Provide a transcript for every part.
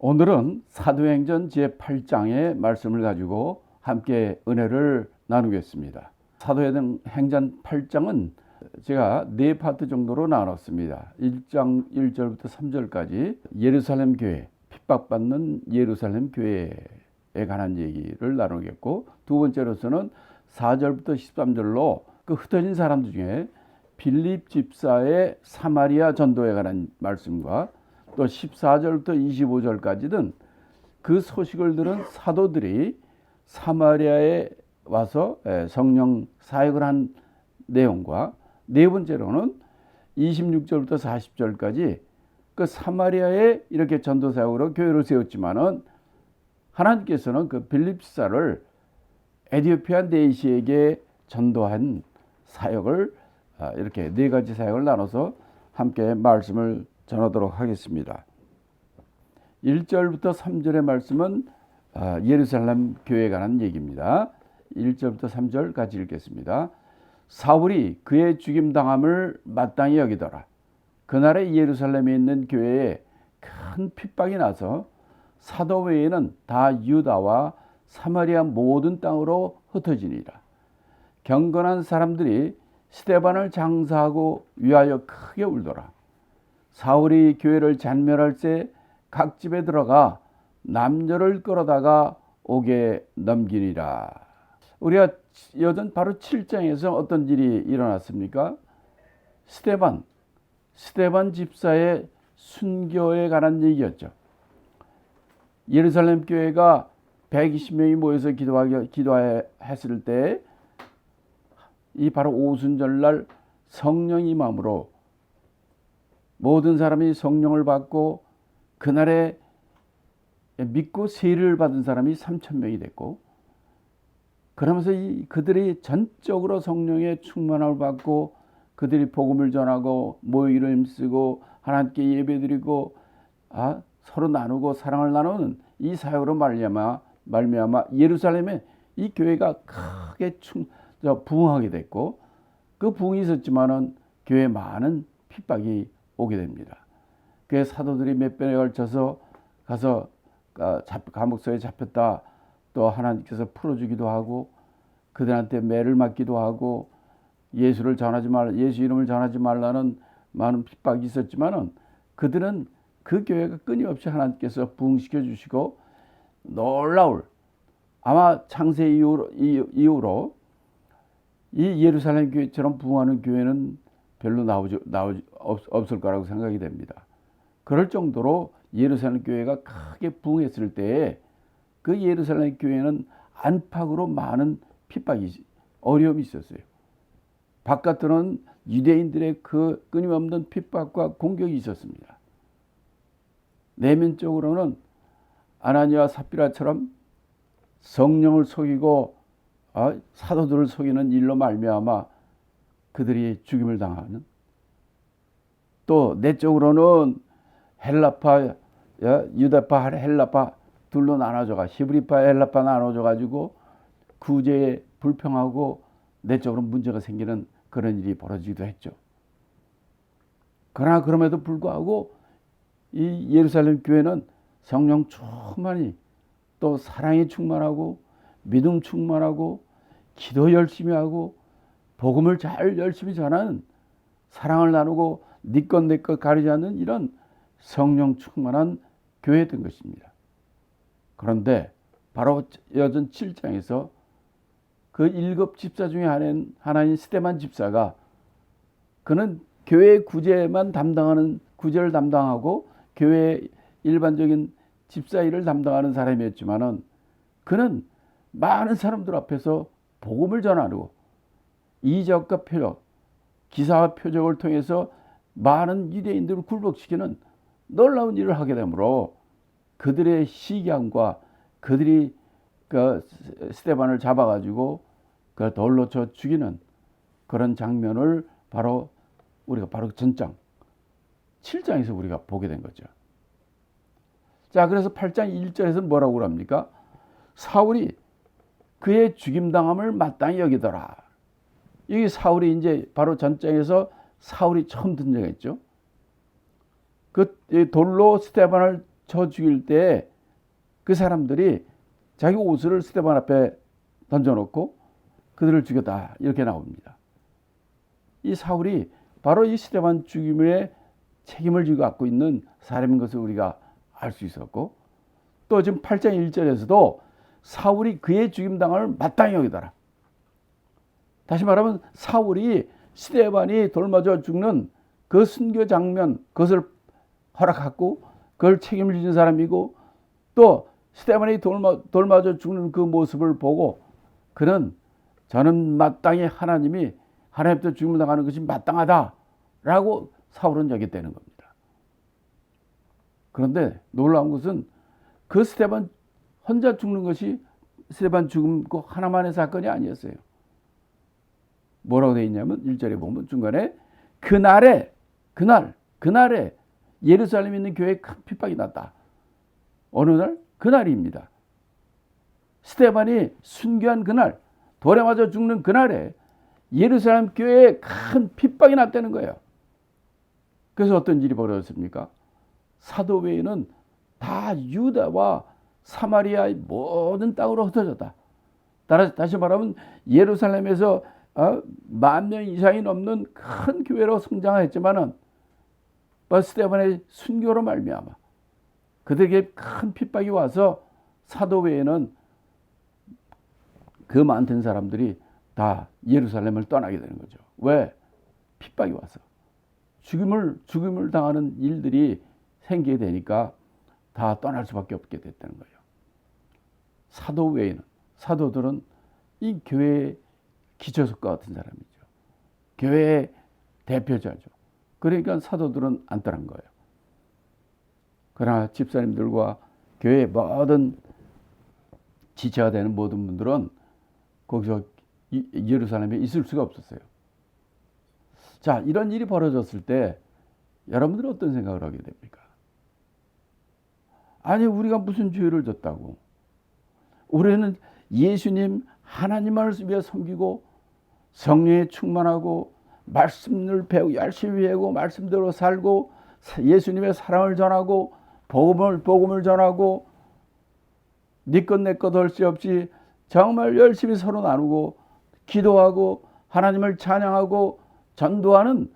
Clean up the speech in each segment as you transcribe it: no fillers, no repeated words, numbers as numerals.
오늘은 사도행전 제8장의 말씀을 가지고 함께 은혜를 나누겠습니다. 사도행전 8장은 제가 네 파트 정도로 나눴습니다. 1장 1절부터 3절까지 예루살렘 교회, 핍박받는 예루살렘 교회에 관한 얘기를 나누겠고, 두 번째로서는 4절부터 13절로 그 흩어진 사람들 중에 빌립 집사의 사마리아 전도에 관한 말씀과 또 14절부터 25절까지는 그 소식을 들은 사도들이 사마리아에 와서 성령 사역을 한 내용과, 네 번째로는 26절부터 40절까지 그 사마리아에 이렇게 전도 사역으로 교회를 세웠지만은 하나님께서는 그 빌립 집사를 에티오피아 내시에게 전도한 사역을 이렇게 네 가지 사역을 나눠서 함께 말씀을 전하도록 하겠습니다. 1절부터 3절의 말씀은 예루살렘 교회에 관한 얘기입니다. 1절부터 3절 같이 읽겠습니다. 사울이 그의 죽임당함을 마땅히 여기더라. 그날에 예루살렘에 있는 교회에 큰 핍박이 나서 사도 외에는 다 유다와 사마리아 모든 땅으로 흩어지니라. 경건한 사람들이 스데반을 장사하고 위하여 크게 울더라. 사울이 교회를 잔멸할 때 각 집에 들어가 남녀를 끌어다가 옥에 넘기니라. 우리가 여전 바로 7장에서 어떤 일이 일어났습니까? 스데반 집사의 순교에 관한 얘기였죠. 예루살렘 교회가 120명이 모여서 기도했을 때 이 바로 오순절날 성령이 임함으로 모든 사람이 성령을 받고, 그날에 믿고 세례를 받은 사람이 3,000명이 됐고, 그러면서 그들이 전적으로 성령의 충만함을 받고 그들이 복음을 전하고 모이기를 힘쓰고 하나님께 예배드리고 서로 나누고 사랑을 나누는 이 사역으로 말미암아 예루살렘에 이 교회가 크게 부흥하게 됐고, 그 부흥이 있었지만은 교회에 많은 핍박이 오게 됩니다. 그 사도들이 몇 번에 걸쳐서 가서 감옥소에 잡혔다, 또 하나님께서 풀어주기도 하고 그들한테 매를 맞기도 하고 예수 이름을 전하지 말라는 많은 핍박이 있었지만은 그들은 그 교회가 끊임없이 하나님께서 부흥시켜 주시고, 놀라울 아마 창세 이후로 이 예루살렘 교회처럼 부흥하는 교회는 별로 없을 거라고 생각이 됩니다. 그럴 정도로 예루살렘 교회가 크게 부흥했을 때에 그 예루살렘 교회는 안팎으로 많은 핍박이, 어려움이 있었어요. 바깥으로는 유대인들의 그 끊임없는 핍박과 공격이 있었습니다. 내면적으로는 아나니아와 삽비라처럼 성령을 속이고 사도들을 속이는 일로 말미암아 그들이 죽임을 당하는, 또 내적으로는 헬라파, 유다파, 헬라파 둘로 나눠져가 히브리파, 헬라파 나눠져가지고 구제에 불평하고 내적으로 문제가 생기는 그런 일이 벌어지기도 했죠. 그러나 그럼에도 불구하고 이 예루살렘 교회는 성령 충만히, 또 사랑이 충만하고 믿음 충만하고 기도 열심히 하고 복음을 잘 열심히 전하는, 사랑을 나누고 네 것 내 것 가리지 않는 이런 성령 충만한 교회였던 것입니다. 그런데 바로 여전 7장에서 그 7 집사 중에 하나인 스데반 집사가, 그는 교회 구제를 담당하고 교회 일반적인 집사 일을 담당하는 사람이었지만은, 그는 많은 사람들 앞에서 복음을 전하고 이적과 표적, 기사와 표적을 통해서 많은 유대인들을 굴복시키는 놀라운 일을 하게 되므로 그들의 시기함과 그들이 그 스데반을 잡아가지고 그 돌로 쳐 죽이는 그런 장면을 우리가 바로 전장 7장에서 우리가 보게 된 거죠. 자, 그래서 8장 1절에서 뭐라고 합니까? 사울이 그의 죽임당함을 마땅히 여기더라. 이 사울이 이제 바로 전장에서 사울이 처음 등장했죠. 그 돌로 스데반을 쳐 죽일 때 그 사람들이 자기 옷을 스데반 앞에 던져놓고 그들을 죽였다 이렇게 나옵니다. 이 사울이 바로 이 스데반 죽임에 책임을 지고 갖고 있는 사람인 것을 우리가 알 수 있었고, 또 지금 8장 1절에서도 사울이 그의 죽임당을 마땅히 여기더라. 다시 말하면 사울이 스데반이 돌맞아 죽는 그 순교 장면, 그것을 허락하고 그걸 책임을 지는 사람이고, 또 스데반이 돌맞아 죽는 그 모습을 보고 그는 저는 마땅히 하나님부터 죽임을 당하는 것이 마땅하다라고 사울은 여겼다는 겁니다. 그런데 놀라운 것은 그 스데반 혼자 죽는 것이 스데반 죽음 그 하나만의 사건이 아니었어요. 뭐라고 되어 있냐면 1절에 보면 중간에 그날에 예루살렘에 있는 교회에 큰 핍박이 났다. 어느 날? 그날입니다. 스데반이 순교한 그날, 돌에 맞아 죽는 그날에 예루살렘 교회에 큰 핍박이 났다는 거예요. 그래서 어떤 일이 벌어졌습니까? 사도 외에는 다 유다와 사마리아의 모든 땅으로 흩어졌다. 다시 말하면 예루살렘에서 10,000명 이상이 넘는 큰 교회로 성장했지만은 스데반의 순교로 말미암아 그들에게 큰 핍박이 와서 사도 외에는 그 많던 사람들이 다 예루살렘을 떠나게 되는 거죠. 왜? 핍박이 와서 죽임을 당하는 일들이 생기게 되니까 다 떠날 수밖에 없게 됐다는 거예요. 사도 외에는, 사도들은 이 교회의 기초석과 같은 사람이죠. 교회의 대표자죠. 그러니까 사도들은 안 떠난 거예요. 그러나 집사님들과 교회의 모든 지체가 되는 모든 분들은 거기서 예루살렘에 있을 수가 없었어요. 자, 이런 일이 벌어졌을 때 여러분들은 어떤 생각을 하게 됩니까? 아니, 우리가 무슨 죄를 졌다고? 우리는 예수님 하나님을 위해 섬기고 성령에 충만하고 말씀을 배우고 열심히 배우고 말씀대로 살고 예수님의 사랑을 전하고 복음을 전하고 네 것 내 것 할 수 없이 정말 열심히 서로 나누고 기도하고 하나님을 찬양하고 전도하는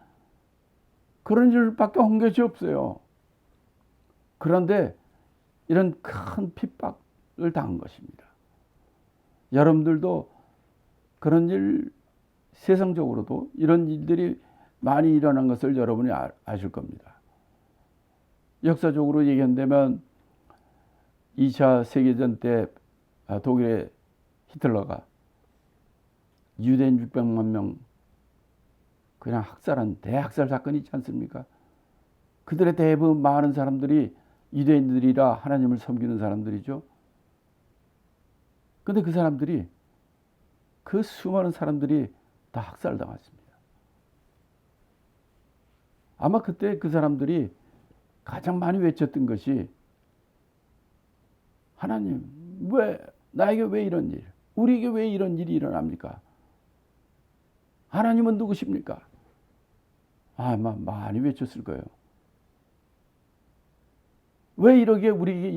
그런 일밖에 한 것이 없어요. 그런데 이런 큰 핍박을 당한 것입니다. 여러분들도 그런 일, 세상적으로도 이런 일들이 많이 일어난 것을 여러분이 아실 겁니다. 역사적으로 얘기한다면 2차 세계전 때 독일의 히틀러가 유대인 600만 명 그냥 학살한 대학살 사건이 있지 않습니까? 그들의 대부분 많은 사람들이 유대인들이라 하나님을 섬기는 사람들이죠. 그런데 그 사람들이, 그 수많은 사람들이 다 학살당했습니다. 아마 그때 그 사람들이 가장 많이 외쳤던 것이 하나님, 나에게 왜 이런 일, 우리에게 왜 이런 일이 일어납니까? 하나님은 누구십니까? 아마 많이 외쳤을 거예요. 왜 이렇게 우리에게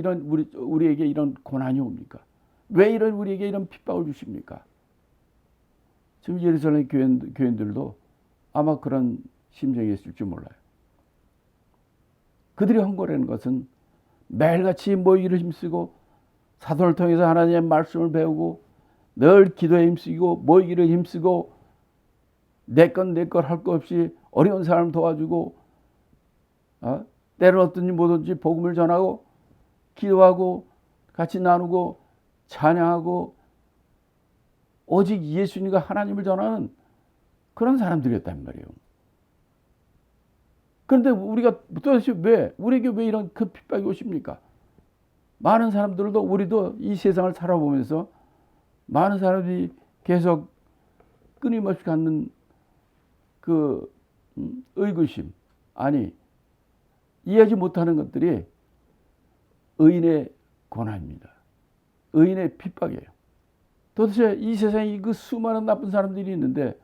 이런 고난이 옵니까? 왜 우리에게 이런 핍박을 주십니까? 지금 예루살렘 교인들도 아마 그런 심정이 있을지 몰라요. 그들이 한 거라는 것은 매일같이 모이기를 힘쓰고 사도를 통해서 하나님의 말씀을 배우고 늘 기도에 힘쓰고 모이기를 힘쓰고 내 것 할 것 없이 어려운 사람 도와주고 때로 어떤지 뭐든지 복음을 전하고 기도하고 같이 나누고 찬양하고 오직 예수님과 하나님을 전하는 그런 사람들이었단 말이에요. 그런데 우리가 도대체 우리에게 왜 이런 그 핍박이 오십니까? 많은 사람들도, 우리도 이 세상을 살아보면서 많은 사람들이 계속 끊임없이 갖는 그 의구심, 아니 이해하지 못하는 것들이 의인의 고난입니다. 의인의 핍박이에요. 도대체 이 세상에 그 수많은 나쁜 사람들이 있는데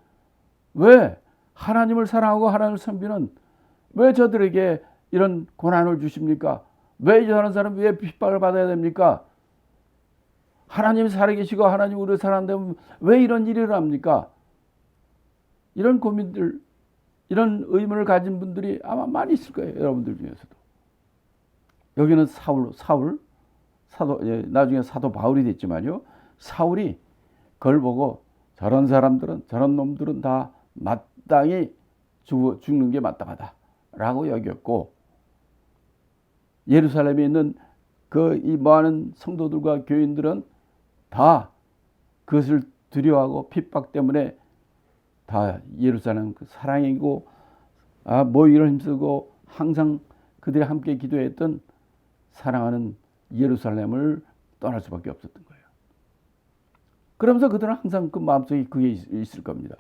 왜 하나님을 사랑하고 하나님을 섬기는 왜 저들에게 이런 고난을 주십니까? 왜 이 사람 왜 핍박을 받아야 됩니까? 하나님 살아계시고 하나님 우리를 사랑한다면 왜 이런 일이 일어납니까? 이런 고민들, 이런 의문을 가진 분들이 아마 많이 있을 거예요. 여러분들 중에서도. 여기는 사도, 나중에 사도 바울이 됐지만요. 사울이 그걸 보고 저런 사람들은, 저런 놈들은 다 마땅히 죽는 게 마땅하다. 라고 여겼고, 예루살렘에 있는 이 많은 성도들과 교인들은 다 그것을 두려워하고 핍박 때문에 다 예루살렘 사랑이고 모이를 힘쓰고 항상 그들이 함께 기도했던 사랑하는 예루살렘을 떠날 수밖에 없었던 거예요. 그러면서 그들은 항상 그 마음속에 그게 있을 겁니다.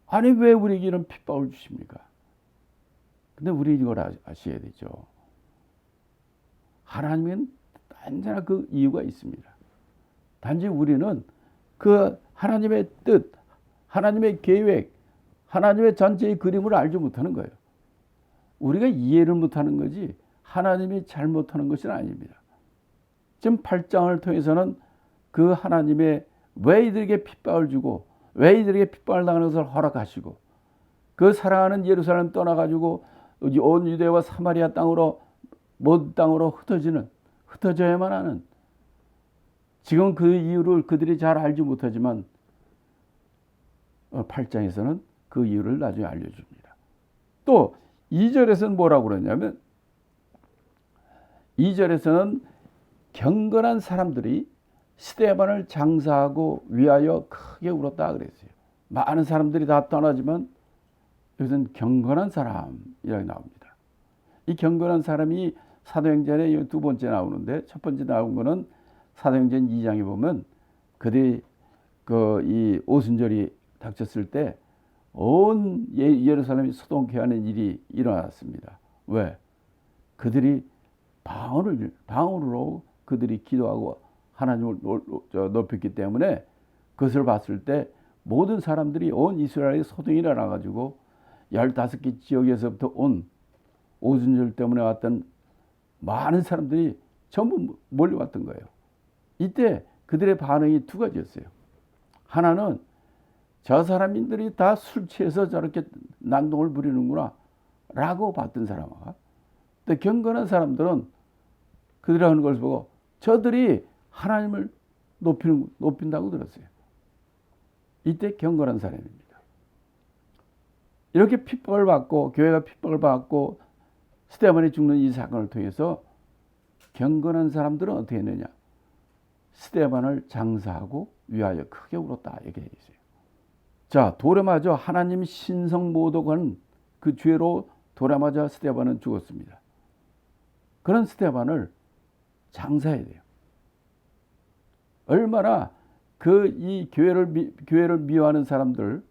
아니 왜 우리에게 이런 핍박을 주십니까? 근데 우리 이걸 아셔야 되죠. 하나님은 언제나 그 이유가 있습니다. 단지 우리는 그 하나님의 뜻, 하나님의 계획, 하나님의 전체의 그림을 알지 못하는 거예요. 우리가 이해를 못하는 거지 하나님이 잘못하는 것은 아닙니다. 지금 8장을 통해서는 그 하나님의 왜 이들에게 핍박을 주고 왜 이들에게 핍박을 당하는 것을 허락하시고 그 사랑하는 예루살렘 떠나가지고 온 유대와 사마리아 땅으로 모든 땅으로 흩어져야만 하는 지금 그 이유를 그들이 잘 알지 못하지만 8장에서는 그 이유를 나중에 알려줍니다. 또 2절에서는 뭐라고 그러냐면 2절에서는 경건한 사람들이 스데반을 장사하고 위하여 크게 울었다 그랬어요. 많은 사람들이 다 떠나지만 여기서는 경건한 사람이라고 나옵니다. 이 경건한 사람이 사도행전에 두 번째 나오는데 첫 번째 나온 거는 사도행전 2장에 보면 그들이 이 오순절이 닥쳤을 때 온 예루살렘이 소동케 하는 일이 일어났습니다. 왜? 그들이 방언으로 그들이 기도하고 하나님을 높였기 때문에 그것을 봤을 때 모든 사람들이 온 이스라엘에 소동이 일어나가지고 15개 지역에서부터 온 오순절 때문에 왔던 많은 사람들이 전부 몰려왔던 거예요. 이때 그들의 반응이 두 가지였어요. 하나는 저 사람들이 다 술 취해서 저렇게 난동을 부리는구나 라고 봤던 사람과 또 경건한 사람들은 그들이 하는 걸 보고 저들이 하나님을 높인다고 들었어요. 이때 경건한 사람입니다. 이렇게 핍박을 받고 교회가 핍박을 받고 스데반이 죽는 이 사건을 통해서 경건한 사람들은 어떻게 했느냐? 스데반을 장사하고 위하여 크게 울었다 이렇게 되어 있어요. 자, 돌에 맞아 하나님 신성 모독한 그 죄로 돌에 맞아 스데반은 죽었습니다. 그런 스데반을 장사해야 돼요. 얼마나 이 교회를 미워하는 사람들,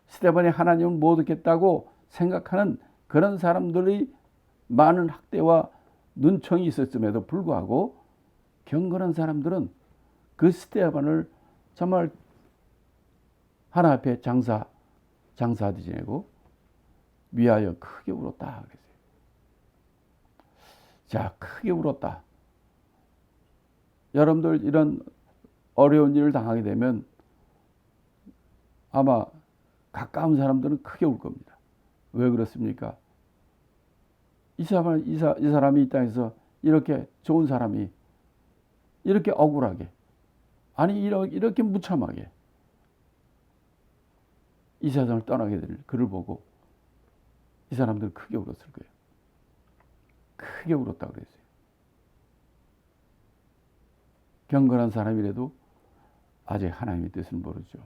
스데반이 하나님을 모독했다고 생각하는 그런 사람들이 많은 학대와 눈총이 있었음에도 불구하고 경건한 사람들은 그 스데반을 정말 하나 앞에 장사하듯이 지내고 위하여 크게 울었다 그랬어요. 자, 크게 울었다. 여러분들 이런 어려운 일을 당하게 되면 아마 가까운 사람들은 크게 울 겁니다. 왜 그렇습니까? 이 사람이 이 땅에서 이렇게 좋은 사람이 이렇게 억울하게 아니 이렇게 무참하게 이 세상을 떠나게 될 그를 보고 이 사람들은 크게 울었을 거예요. 크게 울었다고 그랬어요. 경건한 사람이라도 아직 하나님의 뜻을 모르죠.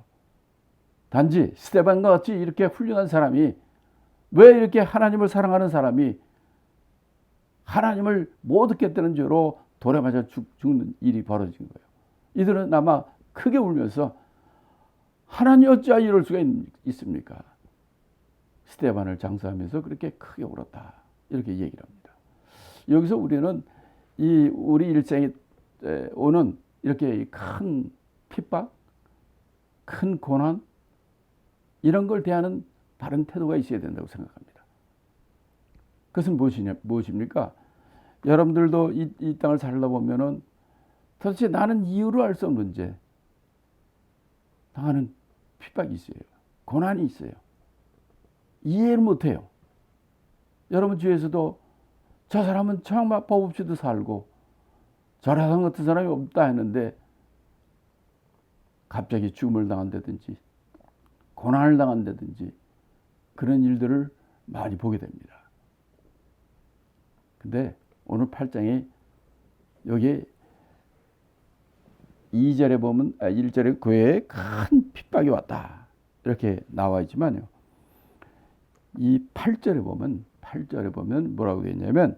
단지 스데반과 같이 이렇게 훌륭한 사람이 왜 이렇게 하나님을 사랑하는 사람이 하나님을 못 얻겠다는 죄로 돌에 맞아 죽는 일이 벌어진 거예요. 이들은 아마 크게 울면서 하나님 어찌하여 이럴 수가 있습니까? 스데반을 장사하면서 그렇게 크게 울었다. 이렇게 얘기를 합니다. 여기서 우리는 우리 일생에 오는 이렇게 큰 핍박, 큰 고난 이런 걸 대하는 바른 태도가 있어야 된다고 생각합니다. 그것은 무엇입니까? 여러분들도 이 땅을 살다 보면은 도대체 나는 이유를 알 수 없는 문제, 당하는 핍박이 있어요. 고난이 있어요. 이해를 못해요. 여러분 주위에서도 저 사람은 정말 법 없이도 살고 저 사람 같은 사람이 없다 했는데 갑자기 죽음을 당한다든지 고난을 당한다든지 그런 일들을 많이 보게 됩니다. 근데 오늘 8장에 여기 2절에 보면 1절에 그에 큰 핍박이 왔다 이렇게 나와 있지만요. 이 8절에 보면 뭐라고 되어 있냐면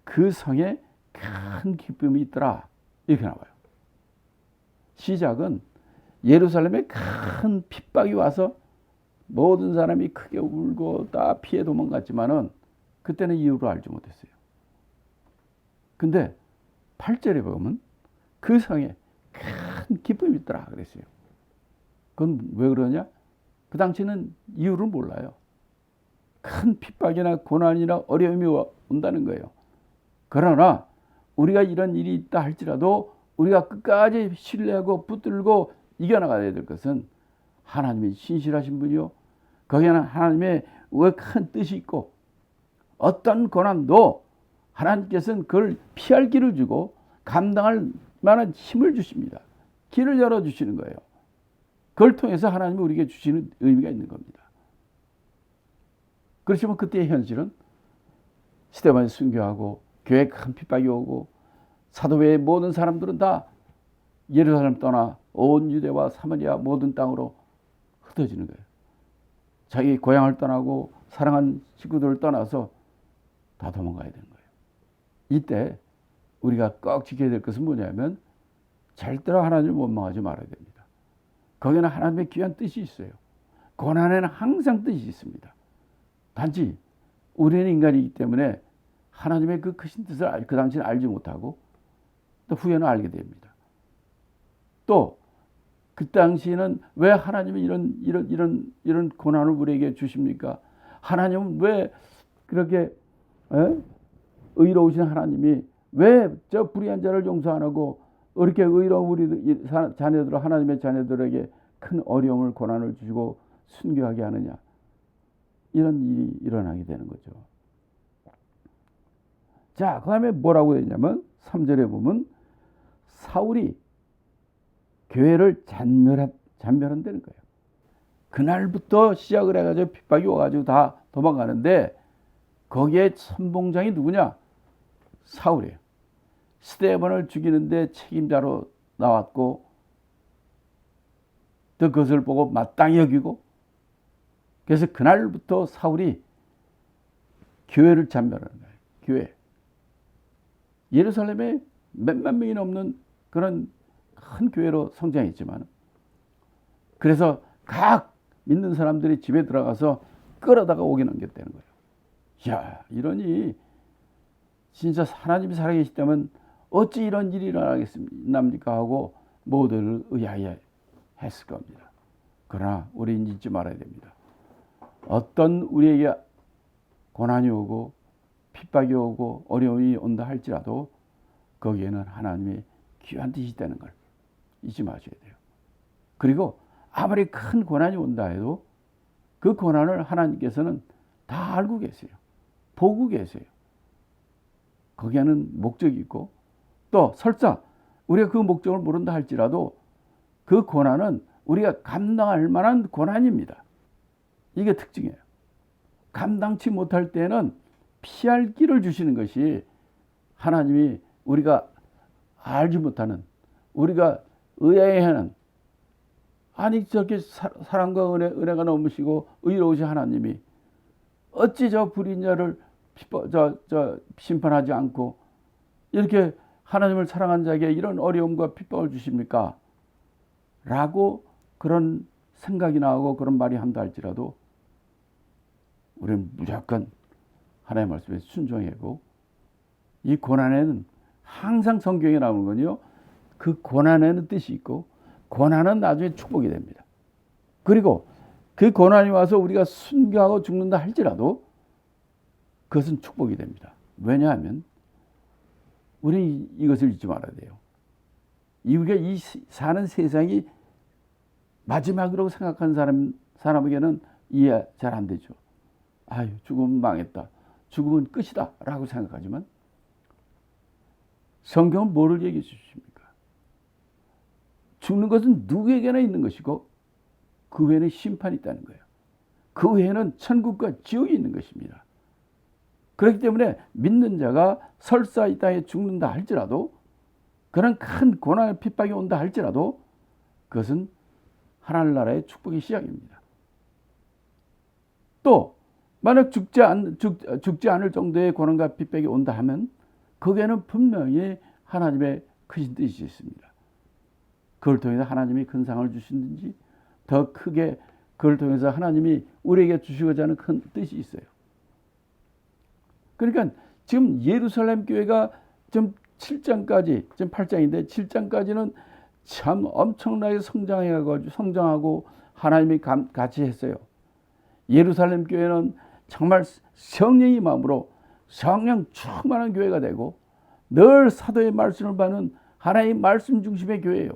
그 성에 큰 기쁨이 있더라 이렇게 나와요. 시작은 예루살렘에 큰 핍박이 와서 모든 사람이 크게 울고 다 피해 도망갔지만은 그때는 이유를 알지 못했어요. 근데 8절에 보면 그 성에 큰 기쁨이 있더라 그랬어요. 그건 왜 그러냐? 그 당시는 이유를 몰라요. 큰 핍박이나 고난이나 어려움이 온다는 거예요. 그러나 우리가 이런 일이 있다 할지라도 우리가 끝까지 신뢰하고 붙들고 이겨나가야 될 것은 하나님이 신실하신 분이요. 거기에는 하나님의 큰 뜻이 있고 어떤 고난도 하나님께서는 그걸 피할 길을 주고 감당할 만한 힘을 주십니다. 길을 열어주시는 거예요. 그걸 통해서 하나님이 우리에게 주시는 의미가 있는 겁니다. 그렇지만 그때의 현실은 스데반이 순교하고 교회에 큰 핍박이 오고 사도 외의 모든 사람들은 다 예루살렘 떠나 온 유대와 사마리아 모든 땅으로 흩어지는 거예요. 자기 고향을 떠나고 사랑한 식구들을 떠나서 다 도망가야 되는 거예요. 이때 우리가 꼭 지켜야 될 것은 뭐냐면 절대로 하나님을 원망하지 말아야 됩니다. 거기는 하나님의 귀한 뜻이 있어요. 고난에는 항상 뜻이 있습니다. 단지 우리는 인간이기 때문에 하나님의 그 크신 뜻을 그 당시는 알지 못하고 또 후에는 알게 됩니다. 또 그 당시에는 왜 하나님이 이런 고난을 우리에게 주십니까? 하나님은 왜 그렇게 의로우신 하나님이 왜 저 불의한 자를 용서 안 하고 이렇게 의로운 우리 자녀들 하나님의 자녀들에게 큰 어려움을 고난을 주시고 순교하게 하느냐? 이런 일이 일어나게 되는 거죠. 자, 그 다음에 뭐라고 했냐면 3절에 보면 사울이 교회를 잔멸한다는 거예요. 그날부터 시작을 해가지고 핍박이 와가지고 다 도망가는데 거기에 선봉장이 누구냐? 사울이에요. 스데반을 죽이는데 책임자로 나왔고 또 그것을 보고 마땅히 여기고 그래서 그날부터 사울이 교회를 잔멸하는 거예요. 교회. 예루살렘에 몇만 명이 넘는 그런 큰 교회로 성장했지만 그래서 각 믿는 사람들이 집에 들어가서 끌어다가 오게 남겼다는 거예요. 이야, 이러니 진짜 하나님이 살아계시다면 어찌 이런 일이 일어나겠습니까 하고 모두를 의아해 했을 겁니다. 그러나 우리는 잊지 말아야 됩니다. 어떤 우리에게 고난이 오고 핍박이 오고 어려움이 온다 할지라도 거기에는 하나님의 귀한 뜻이 있다는 걸 잊지 마셔야 돼요. 그리고 아무리 큰 고난이 온다 해도 그 고난을 하나님께서는 다 알고 계세요. 보고 계세요. 거기에는 목적이 있고 또 설사 우리가 그 목적을 모른다 할지라도 그 고난은 우리가 감당할 만한 고난입니다. 이게 특징이에요. 감당치 못할 때는 피할 길을 주시는 것이 하나님이 우리가 알지 못하는 우리가 의아해하는 아니 저렇게 사랑과 은혜가 넘으시고 의로우신 하나님이 어찌 저 불의자를 심판하지 않고 이렇게 하나님을 사랑한 자에게 이런 어려움과 핍박을 주십니까? 라고 그런 생각이 나오고 그런 말이 한다 할지라도 우리는 무조건 하나님의 말씀에 순종하고 이 고난에는 항상 성경에 나오는 건요. 그 고난에는 뜻이 있고 고난은 나중에 축복이 됩니다. 그리고 그 고난이 와서 우리가 순교하고 죽는다 할지라도 그것은 축복이 됩니다. 왜냐하면 우리는 이것을 잊지 말아야 돼요. 우리가 이 사는 세상이 마지막이라고 생각하는 사람에게는 이해 잘 안 되죠. 아유, 죽으면 망했다. 죽으면 끝이다. 라고 생각하지만 성경은 뭐를 얘기해 주십니까? 죽는 것은 누구에게나 있는 것이고 그 외에는 심판이 있다는 거예요. 그 외에는 천국과 지옥이 있는 것입니다. 그렇기 때문에 믿는 자가 설사 이 땅에 죽는다 할지라도 그런 큰 고난의 핍박이 온다 할지라도 그것은 하나님 나라의 축복의 시작입니다. 또 만약 죽지 않을 정도의 고난과 핍박이 온다 하면 거기에는 분명히 하나님의 크신 뜻이 있습니다. 그걸 통해서 하나님이 큰 상을 주시든지 더 크게 그걸 통해서 하나님이 우리에게 주시고자 하는 큰 뜻이 있어요. 그러니까 지금 예루살렘 교회가 좀 7장까지, 지금 8장인데 7장까지는 참 엄청나게 성장하고 하나님이 같이 했어요. 예루살렘 교회는 정말 성령의 마음으로 성령 충만한 교회가 되고 늘 사도의 말씀을 받는 하나님의 말씀 중심의 교회예요.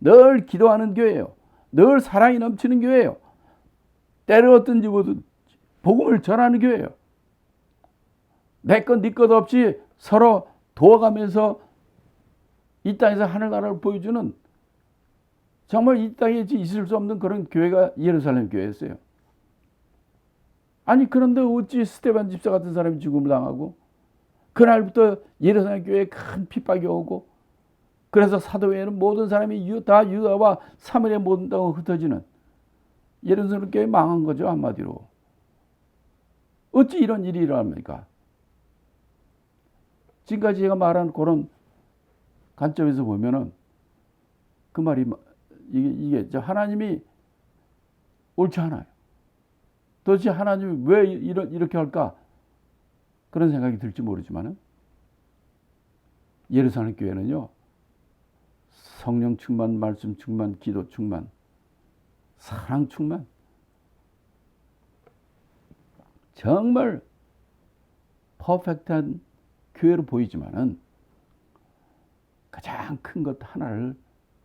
늘 기도하는 교회예요. 늘 사랑이 넘치는 교회예요. 때로 어떤지 모두 복음을 전하는 교회예요. 내 것 네 것 없이 서로 도와가면서 이 땅에서 하늘나라를 보여주는 정말 이 땅에 있을 수 없는 그런 교회가 예루살렘 교회였어요. 아니 그런데 어찌 스데반 집사 같은 사람이 죽음을 당하고 그날부터 예루살렘 교회에 큰 핍박이 오고 그래서 사도회에는 모든 사람이 다 유다와 사마리아 모든 땅으로 흩어지는 예루살렘 교회 망한 거죠. 한마디로. 어찌 이런 일이 일어납니까? 지금까지 제가 말한 그런 관점에서 보면은 그 말이 이게 하나님이 옳지 않아요. 도대체 하나님이 왜 이렇게 할까? 그런 생각이 들지 모르지만은 예루살렘 교회는요. 성령 충만, 말씀 충만, 기도 충만, 사랑 충만 정말 퍼펙트한 교회로 보이지만은 가장 큰 것 하나를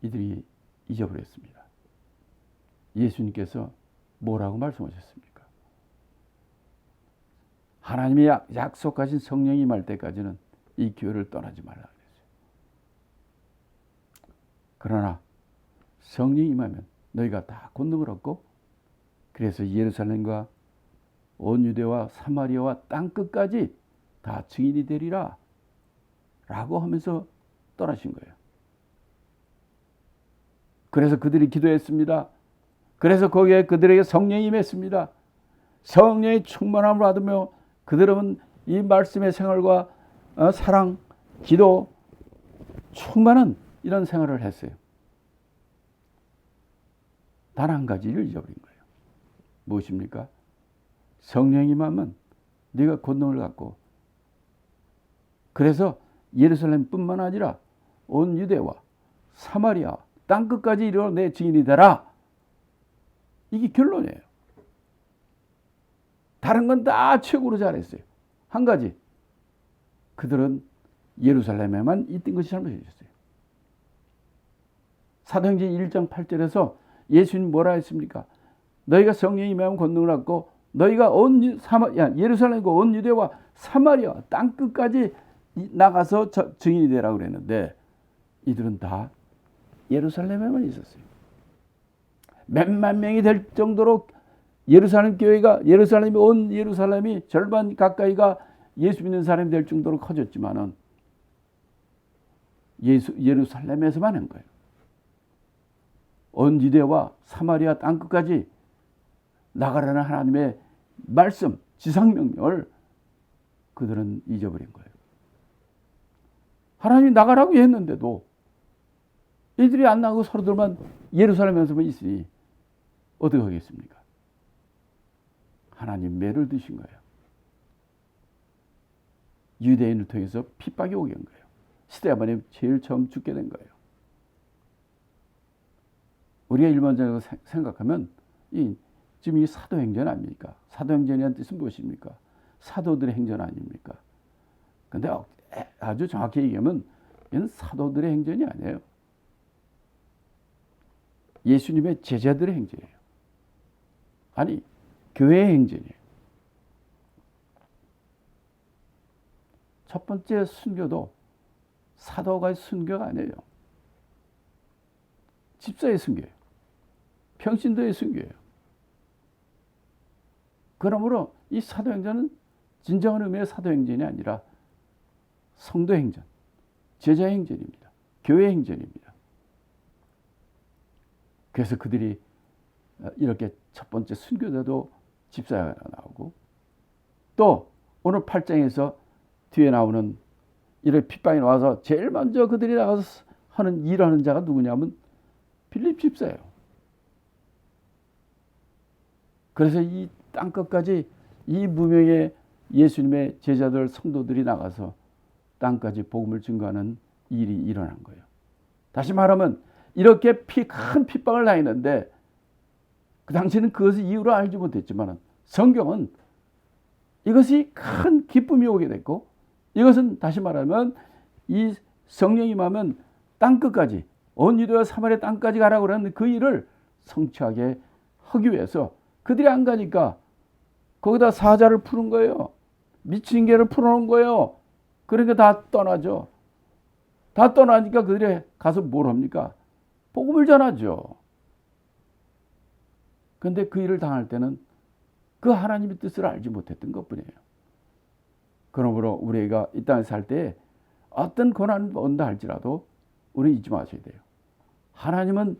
이들이 잊어버렸습니다. 예수님께서 뭐라고 말씀하셨습니까? 하나님이 약속하신 성령이 임할 때까지는 이 교회를 떠나지 말라 그랬어요. 그러나 성령이 임하면 너희가 다 권능을 얻고 그래서 예루살렘과 온 유대와 사마리아와 땅끝까지 다 증인이 되리라 라고 하면서 떠나신 거예요. 그래서 그들이 기도했습니다. 그래서 거기에 그들에게 성령이 임했습니다. 성령의 충만함을 받으며 그들은 이 말씀의 생활과 사랑, 기도 충만한 이런 생활을 했어요. 단 한 가지를 잊어버린 거예요. 무엇입니까? 성령이 임하면 네가 권능을 갖고 그래서 예루살렘뿐만 아니라 온 유대와 사마리아 땅끝까지 이르러 내 증인이 되라. 이게 결론이에요. 다른 건 다 최고로 잘했어요. 한 가지. 그들은 예루살렘에만 있던 것이 잘못이었어요. 사도행전 1장 8절에서 예수님 뭐라 했습니까? 너희가 성령이 임하면 권능을 얻고 너희가 예루살렘과 온 유대와 사마리아 땅끝까지 나가서 증인이 되라고 그랬는데 이들은 다 예루살렘에만 있었어요. 몇만 명이 될 정도로 예루살렘 교회가 온 예루살렘이 절반 가까이가 예수 믿는 사람이 될 정도로 커졌지만은 예루살렘에서만 한 거예요. 온 유대와 사마리아 땅끝까지 나가라는 하나님의 말씀, 지상명령을 그들은 잊어버린 거예요. 하나님이 나가라고 했는데도 이들이 안 나가고 서로들만 예루살렘에서만 있으니 어떻게 하겠습니까? 하나님 매를 드신 거예요. 유대인을 통해서 핍박이 오게 한 거예요. 스데반이 제일 처음 죽게 된 거예요. 우리가 일반적으로 생각하면 지금 이 사도행전 아닙니까? 사도행전이라는 뜻은 무엇입니까? 사도들의 행전 아닙니까? 근데 아주 정확히 얘기하면 이건 사도들의 행전이 아니에요. 예수님의 제자들의 행전이에요. 아니, 교회의 행전이에요. 첫 번째 순교도 사도가의 순교가 아니에요. 집사의 순교예요. 평신도의 순교예요. 그러므로 이 사도행전은 진정한 의미의 사도행전이 아니라 성도행전, 제자행전입니다. 교회행전입니다. 그래서 그들이 이렇게 첫 번째 순교자도 집사가 나오고, 또 오늘 8장에서 뒤에 나오는 이렇게 핍박이 나와서 제일 먼저 그들이 나가서 일하는 자가 누구냐면 빌립 집사예요. 그래서 이 땅끝까지 이 무명의 예수님의 제자들 성도들이 나가서 땅까지 복음을 증거하는 일이 일어난 거예요. 다시 말하면 이렇게 큰 핍박을 당했는데 그 당시에는 그것을 이유로 알지 못했지만 성경은 이것이 큰 기쁨이 오게 됐고, 이것은 다시 말하면 이 성령이 임하면 땅끝까지, 온 유대와 사마리아 땅까지 가라고 그러는 그 일을 성취하게 하기 위해서 그들이 안 가니까 거기다 사자를 푸는 거예요. 미친 개를 풀어놓은 거예요. 그러니까 다 떠나죠. 다 떠나니까 그들이 가서 뭘 합니까? 복음을 전하죠. 그런데 그 일을 당할 때는 그 하나님의 뜻을 알지 못했던 것뿐이에요. 그러므로 우리가 이 땅에 살 때 어떤 고난이 온다 할지라도 우리 잊지 마셔야 돼요. 하나님은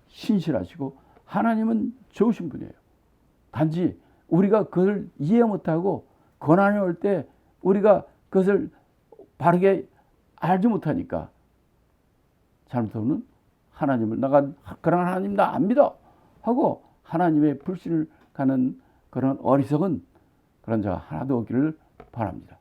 신실하시고 하나님은 좋으신 분이에요. 단지 우리가 그것을 이해 못하고 고난이 올 때 우리가 그것을 바르게 알지 못하니까 잘못하면 하나님을 그런 하나님 나 안 믿어 하고 하나님의 불신을 가는 그런 어리석은 그런 자가 하나도 없기를 바랍니다.